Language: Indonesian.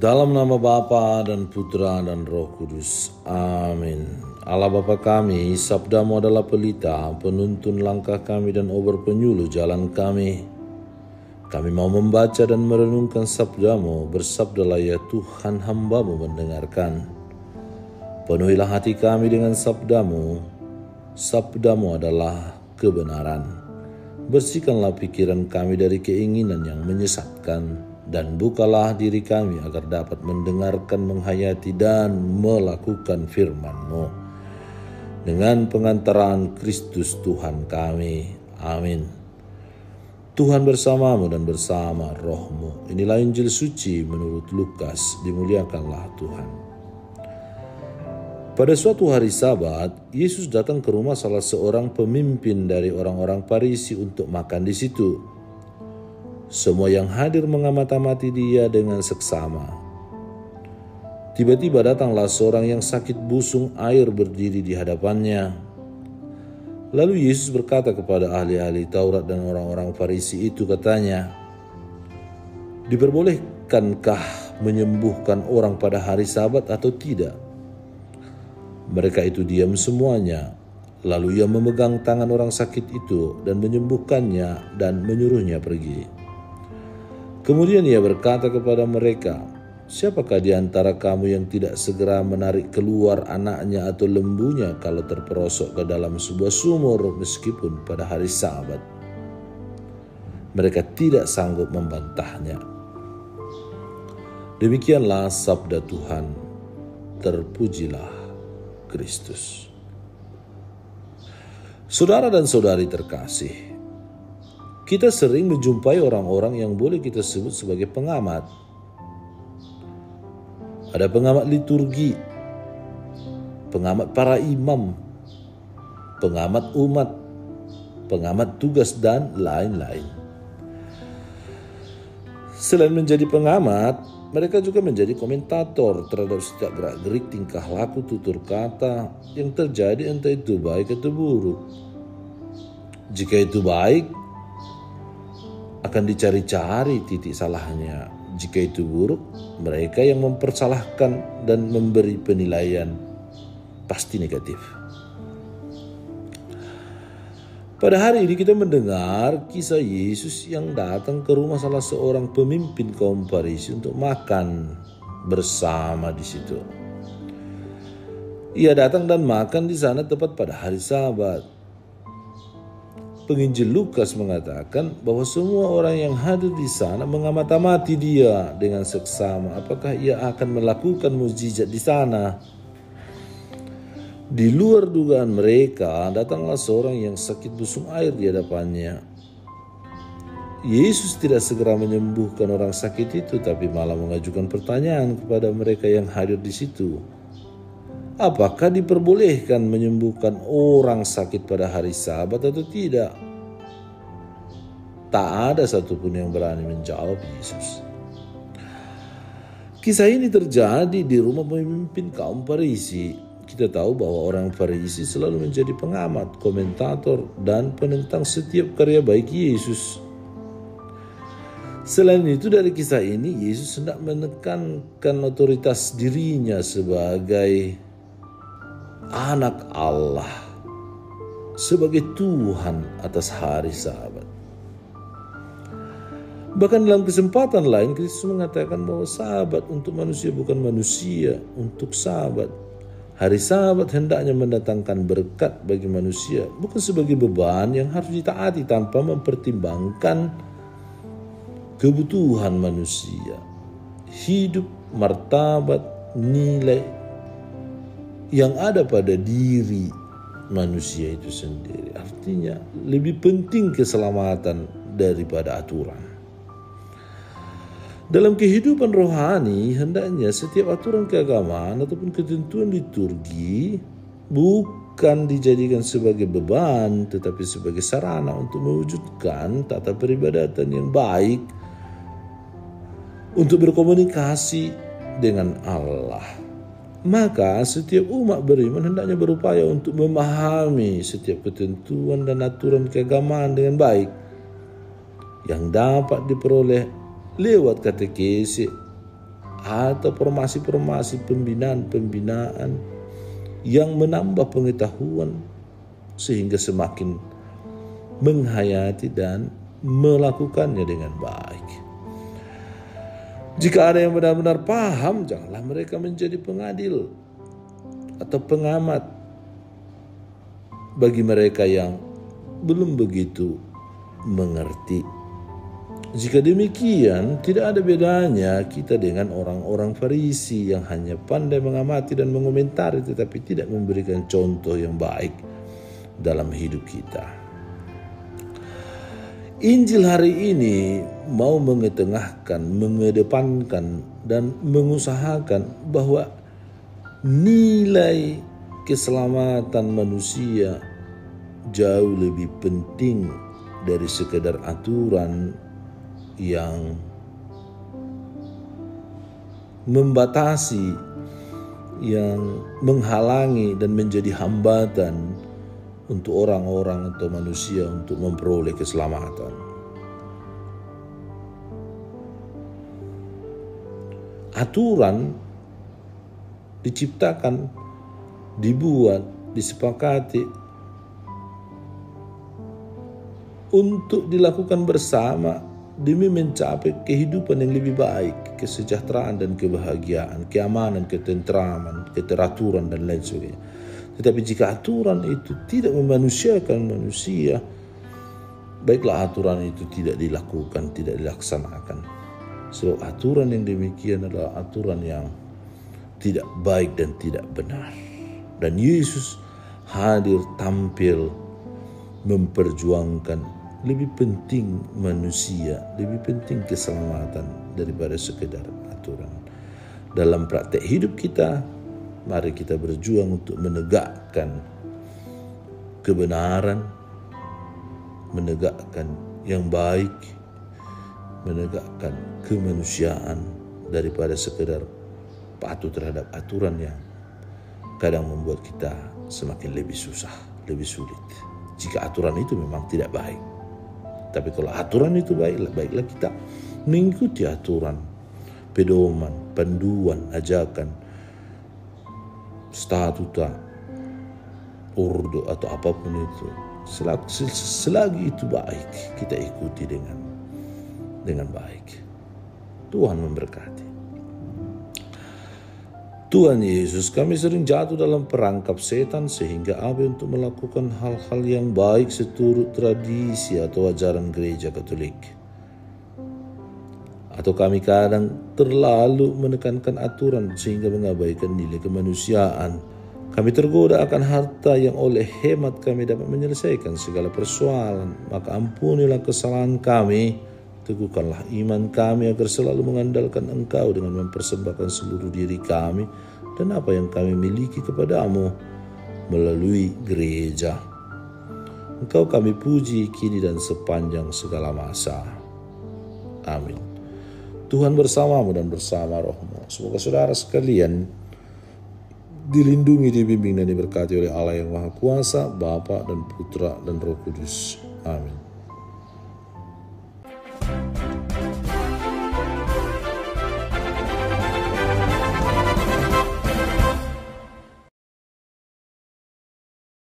Dalam nama Bapa dan Putra dan Roh Kudus. Amin. Allah Bapa kami, sabdamu adalah pelita, penuntun langkah kami dan obat penyuluh jalan kami. Kami mau membaca dan merenungkan sabdamu, bersabdalah ya Tuhan, hambamu mendengarkan. Penuhilah hati kami dengan sabdamu, sabdamu adalah kebenaran. Bersihkanlah pikiran kami dari keinginan yang menyesatkan, dan bukalah diri kami agar dapat mendengarkan, menghayati, dan melakukan firman-Mu. Dengan pengantaran Kristus Tuhan kami. Amin. Tuhan bersamamu dan bersama rohmu. Inilah Injil suci menurut Lukas. Dimuliakanlah Tuhan. Pada suatu hari Sabat, Yesus datang ke rumah salah seorang pemimpin dari orang-orang Farisi untuk makan di situ. Semua yang hadir mengamati dia dengan seksama. Tiba-tiba datanglah seorang yang sakit busung air berdiri di hadapannya. Lalu Yesus berkata kepada ahli-ahli Taurat dan orang-orang Farisi itu, katanya, "Diperbolehkankah menyembuhkan orang pada hari Sabat atau tidak?" Mereka itu diam semuanya. Lalu ia memegang tangan orang sakit itu dan menyembuhkannya dan menyuruhnya pergi. Kemudian ia berkata kepada mereka, "Siapakah di antara kamu yang tidak segera menarik keluar anaknya atau lembunya kalau terperosok ke dalam sebuah sumur meskipun pada hari Sabat?" Mereka tidak sanggup membantahnya. Demikianlah sabda Tuhan. Terpujilah Kristus. Saudara dan saudari terkasih, kita sering menjumpai orang-orang yang boleh kita sebut sebagai pengamat. Ada pengamat liturgi, pengamat para imam, pengamat umat, pengamat tugas, dan lain-lain. Selain menjadi pengamat, mereka juga menjadi komentator terhadap setiap gerak-gerik tingkah laku tutur kata yang terjadi, entah itu baik atau buruk. Jika itu baik, akan dicari-cari titik salahnya. Jika itu buruk, mereka yang mempersalahkan dan memberi penilaian pasti negatif. Pada hari ini kita mendengar kisah Yesus yang datang ke rumah salah seorang pemimpin kaum Farisi untuk makan bersama di situ. Ia datang dan makan di sana tepat pada hari Sabat. Penginjil Lukas mengatakan bahwa semua orang yang hadir di sana mengamati dia dengan seksama apakah ia akan melakukan mukjizat di sana. Di luar dugaan mereka, datanglah seorang yang sakit busung air di hadapannya. Yesus tidak segera menyembuhkan orang sakit itu, tapi malah mengajukan pertanyaan kepada mereka yang hadir di situ. Apakah diperbolehkan menyembuhkan orang sakit pada hari Sabat atau tidak? Tak ada satupun yang berani menjawab Yesus. Kisah ini terjadi di rumah pemimpin kaum Farisi. Kita tahu bahwa orang Farisi selalu menjadi pengamat, komentator, dan penentang setiap karya baik Yesus. Selain itu, dari kisah ini Yesus hendak menekankan otoritas dirinya sebagai anak Allah, sebagai Tuhan atas hari Sabat. Bahkan dalam kesempatan lain Kristus mengatakan bahwa Sabat untuk manusia bukan manusia untuk Sabat. Hari Sabat hendaknya mendatangkan berkat bagi manusia, bukan sebagai beban yang harus ditaati tanpa mempertimbangkan kebutuhan manusia, hidup, martabat, nilai yang ada pada diri manusia itu sendiri. Artinya lebih penting keselamatan daripada aturan. Dalam kehidupan rohani, hendaknya setiap aturan keagamaan ataupun ketentuan liturgi bukan dijadikan sebagai beban, tetapi sebagai sarana untuk mewujudkan tata peribadatan yang baik untuk berkomunikasi dengan Allah. Maka setiap umat beriman hendaknya berupaya untuk memahami setiap ketentuan dan aturan keagamaan dengan baik yang dapat diperoleh lewat katekesi atau formasi-formasi pembinaan yang menambah pengetahuan sehingga semakin menghayati dan melakukannya dengan baik. Jika ada yang benar-benar paham, janganlah mereka menjadi pengadil atau pengamat bagi mereka yang belum begitu mengerti. Jika demikian, tidak ada bedanya kita dengan orang-orang Farisi yang hanya pandai mengamati dan mengomentari tetapi tidak memberikan contoh yang baik dalam hidup kita. Injil hari ini mau mengetengahkan, mengedepankan dan mengusahakan bahwa nilai keselamatan manusia jauh lebih penting dari sekedar aturan yang membatasi, yang menghalangi dan menjadi hambatan untuk orang-orang atau manusia untuk memperoleh keselamatan. Aturan diciptakan, dibuat, disepakati untuk dilakukan bersama demi mencapai kehidupan yang lebih baik, kesejahteraan dan kebahagiaan, keamanan, ketentraman, keteraturan dan lain sebagainya. Tetapi jika aturan itu tidak memanusiakan manusia, baiklah aturan itu tidak dilakukan, tidak dilaksanakan. Sebab aturan yang demikian adalah aturan yang tidak baik dan tidak benar. Dan Yesus hadir tampil memperjuangkan lebih penting manusia, lebih penting keselamatan daripada sekedar aturan. Dalam praktek hidup kita, mari kita berjuang untuk menegakkan kebenaran, menegakkan yang baik, menegakkan kemanusiaan daripada sekedar patuh terhadap aturan yang kadang membuat kita semakin lebih susah, lebih sulit. Jika aturan itu memang tidak baik. Tapi kalau aturan itu baiklah kita mengikuti aturan, pedoman, panduan, ajakan, statuta, ordo atau apapun itu. Selagi itu baik, kita ikuti dengan baik. Tuhan memberkati. Tuhan Yesus, kami sering jatuh dalam perangkap setan sehingga abai untuk melakukan hal-hal yang baik seturut tradisi atau ajaran gereja Katolik. Atau kami kadang terlalu menekankan aturan sehingga mengabaikan nilai kemanusiaan. Kami tergoda akan harta yang oleh hemat kami dapat menyelesaikan segala persoalan. Maka ampunilah kesalahan kami. Teguhkanlah iman kami agar selalu mengandalkan Engkau dengan mempersembahkan seluruh diri kami dan apa yang kami miliki kepadamu melalui gereja. Engkau kami puji kini dan sepanjang segala masa. Amin. Tuhan bersamamu dan bersama rohmu. Semoga saudara sekalian dilindungi, dibimbing dan diberkati oleh Allah yang Maha Kuasa, Bapa dan Putra dan Roh Kudus. Amin.